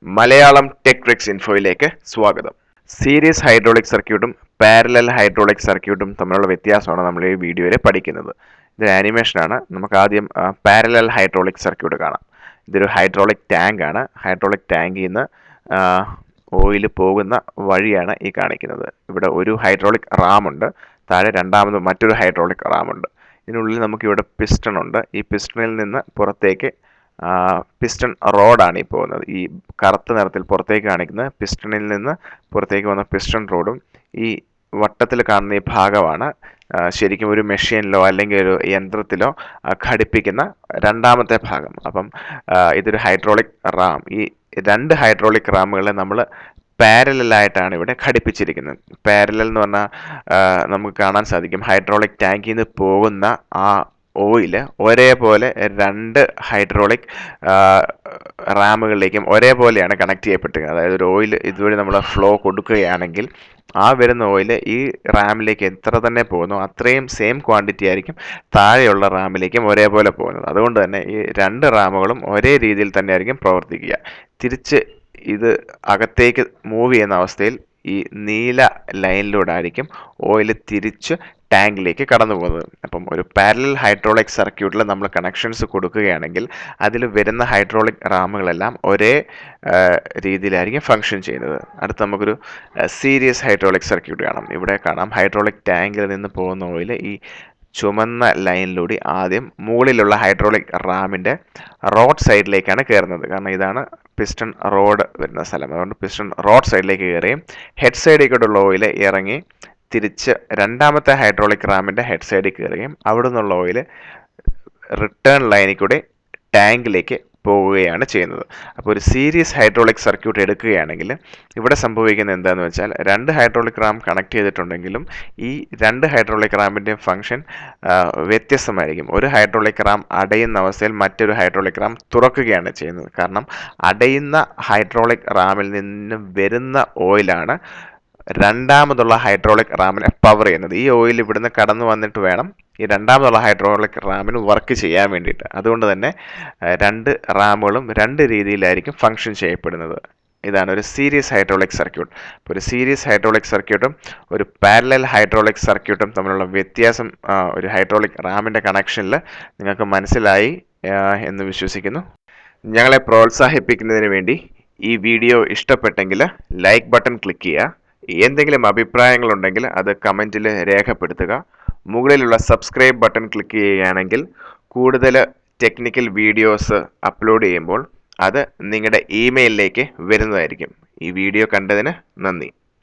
Malayalam tech tricks ഇൻഫോയിലേക്ക് സ്വാഗതം. Series hydraulic സർക്യൂട്ടും parallel hydraulic സർക്യൂട്ടും തമ്മിലുള്ള വ്യത്യാസമാണ് നമ്മൾ ഈ വീഡിയോയിൽ പഠിക്കുന്നത്. ഇതൊരു ആനിമേഷനാണ്. നമുക്ക് ആദ്യം പാരലൽ ഹൈഡ്രോളിക് സർക്യൂട്ട് കാണാം. ഇതൊരു ഹൈഡ്രോളിക് ടാങ്ക് ആണ്. ഹൈഡ്രോളിക് ടാങ്കിൽ നിന്ന് ഓയിൽ പോകുന്ന വഴിയാണ് ഈ കാണിക്കുന്നത്. ഇവിടെ ഒരു ഹൈഡ്രോളിക് റാമുണ്ട്, താഴെ രണ്ടാമത് മറ്റൊരു ഹൈഡ്രോളിക് റാമുണ്ട്. ഇതിനുള്ളിൽ നമുക്കിവിടെ പിസ്റ്റൺ ഉണ്ട്. ഈ പിസ്റ്റണിൽ നിന്ന് പുറത്തേക്ക് പിസ്റ്റൺ റോഡാണ് ഈ പോകുന്നത്. ഈ കറുത്ത നിറത്തിൽ പുറത്തേക്ക് കാണിക്കുന്നത് പിസ്റ്റണിൽ നിന്ന് പുറത്തേക്ക് വന്ന പിസ്റ്റൺ റോഡും ഈ വട്ടത്തിൽ കാണുന്ന ഈ ഭാഗമാണ് ശരിക്കും ഒരു മെഷീനിലോ അല്ലെങ്കിൽ ഒരു യന്ത്രത്തിലോ ഘടിപ്പിക്കുന്ന രണ്ടാമത്തെ ഭാഗം. അപ്പം ഇതൊരു ഹൈഡ്രോളിക് റാം. ഈ രണ്ട് ഹൈഡ്രോളിക് റാമുകളെ നമ്മൾ പാരലായിട്ടാണ് ഇവിടെ ഘടിപ്പിച്ചിരിക്കുന്നത്. പാരലൽ എന്ന് പറഞ്ഞാൽ നമുക്ക് കാണാൻ സാധിക്കും ഹൈഡ്രോളിക് ടാങ്കിൽ നിന്ന് പോകുന്ന ആ ഓയിൽ ഒരേപോലെ രണ്ട് ഹൈഡ്രോളിക് റാമുകളിലേക്കും ഒരേപോലെയാണ് കണക്ട് ചെയ്യപ്പെട്ടിരിക്കുന്നത്. അതായത് ഒരു ഓയിൽ ഇതുവഴി നമ്മൾ ഫ്ലോ കൊടുക്കുകയാണെങ്കിൽ ആ വരുന്ന ഓയിൽ ഈ റാമിലേക്ക് എത്ര തന്നെ പോകുന്നു അത്രയും സെയിം ക്വാണ്ടിറ്റി ആയിരിക്കും താഴെയുള്ള റാമിലേക്കും ഒരേപോലെ പോകുന്നത്. അതുകൊണ്ട് തന്നെ ഈ രണ്ട് റാമുകളും ഒരേ രീതിയിൽ തന്നെ ആയിരിക്കും പ്രവർത്തിക്കുക. തിരിച്ച് ഇത് അകത്തേക്ക് മൂവ് ചെയ്യുന്ന അവസ്ഥയിൽ ഈ നീല ലൈനിലൂടെ ആയിരിക്കും ഓയിൽ തിരിച്ച് ടാങ്കിലേക്ക് കടന്നു പോകുന്നത്. അപ്പം ഒരു പാരലൽ ഹൈഡ്രോളിക് സർക്യൂട്ടിൽ നമ്മൾ കണക്ഷൻസ് കൊടുക്കുകയാണെങ്കിൽ അതിൽ വരുന്ന ഹൈഡ്രോളിക് റാമുകളെല്ലാം ഒരേ രീതിയിലായിരിക്കും ഫങ്ഷൻ ചെയ്യുന്നത്. അടുത്ത് നമുക്കൊരു സീരീസ് ഹൈഡ്രോളിക് സർക്യൂട്ട് കാണാം. ഇവിടെ കാണാം ഹൈഡ്രോളിക് ടാങ്കിൽ നിന്ന് പോകുന്ന ഓയിൽ ഈ ചുമന്ന ലൈനിലൂടെ ആദ്യം മുകളിലുള്ള ഹൈഡ്രോളിക് റാമിൻ്റെ റോഡ് സൈഡിലേക്കാണ് കയറുന്നത്. കാരണം ഇതാണ് പിസ്റ്റൺ റോഡ് വരുന്ന സ്ഥലം. അതുകൊണ്ട് പിസ്റ്റൺ റോഡ് സൈഡിലേക്ക് കയറുകയും ഹെഡ് സൈഡിലേക്കുള്ള ഓയിൽ ഇറങ്ങി തിരിച്ച് രണ്ടാമത്തെ ഹൈഡ്രോളിക് റാമിൻ്റെ ഹെഡ് സൈഡിൽ കയറുകയും അവിടെ നിന്നുള്ള ഓയിൽ റിട്ടേൺ ലൈനിൽ കൂടെ ടാങ്കിലേക്ക് പോവുകയാണ് ചെയ്യുന്നത്. അപ്പോൾ ഒരു സീരീസ് ഹൈഡ്രോളിക് സർക്യൂട്ട് എടുക്കുകയാണെങ്കിൽ ഇവിടെ സംഭവിക്കുന്നത് എന്താണെന്ന് വെച്ചാൽ രണ്ട് ഹൈഡ്രോളിക് റാം കണക്ട് ചെയ്തിട്ടുണ്ടെങ്കിലും ഈ രണ്ട് ഹൈഡ്രോളിക് റാമിൻ്റെയും ഫംഗ്ഷൻ വ്യത്യസ്തമായിരിക്കും. ഒരു ഹൈഡ്രോളിക് റാം അടയുന്ന അവസ്ഥയിൽ മറ്റൊരു ഹൈഡ്രോളിക് റാം തുറക്കുകയാണ് ചെയ്യുന്നത്. കാരണം അടയുന്ന ഹൈഡ്രോളിക് റാമിൽ നിന്ന് വരുന്ന ഓയിലാണ് രണ്ടാമതുള്ള ഹൈഡ്രോളിക് റാമിനെ പവർ ചെയ്യുന്നത്. ഈ ഓയിൽ ഇവിടുന്ന് കടന്നു വന്നിട്ട് വേണം ഈ രണ്ടാമതുള്ള ഹൈഡ്രോളിക് റാമിന് വർക്ക് ചെയ്യാൻ വേണ്ടിയിട്ട്. അതുകൊണ്ട് തന്നെ രണ്ട് റാമുകളും രണ്ട് രീതിയിലായിരിക്കും ഫങ്ഷൻ ചെയ്യപ്പെടുന്നത്. ഇതാണ് ഒരു സീരീസ് ഹൈഡ്രോളിക് സർക്യൂട്ട്. അപ്പോൾ ഒരു സീരീസ് ഹൈഡ്രോളിക് സർക്യൂട്ടും ഒരു പാരലൽ ഹൈഡ്രോളിക് സർക്യൂട്ടും തമ്മിലുള്ള വ്യത്യാസം ഒരു ഹൈഡ്രോളിക് റാമിൻ്റെ കണക്ഷനിൽ നിങ്ങൾക്ക് മനസ്സിലായി എന്ന് വിശ്വസിക്കുന്നു. ഞങ്ങളെ പ്രോത്സാഹിപ്പിക്കുന്നതിന് വേണ്ടി ഈ വീഡിയോ ഇഷ്ടപ്പെട്ടെങ്കിൽ ലൈക്ക് ബട്ടൺ ക്ലിക്ക് ചെയ്യുക. എന്തെങ്കിലും അഭിപ്രായങ്ങളുണ്ടെങ്കിൽ അത് കമൻറ്റിൽ രേഖപ്പെടുത്തുക. മുകളിലുള്ള സബ്സ്ക്രൈബ് ബട്ടൺ ക്ലിക്ക് ചെയ്യുകയാണെങ്കിൽ കൂടുതൽ ടെക്നിക്കൽ വീഡിയോസ് അപ്ലോഡ് ചെയ്യുമ്പോൾ അത് നിങ്ങളുടെ ഇമെയിലിലേക്ക് വരുന്നതായിരിക്കും. ഈ വീഡിയോ കണ്ടതിന് നന്ദി.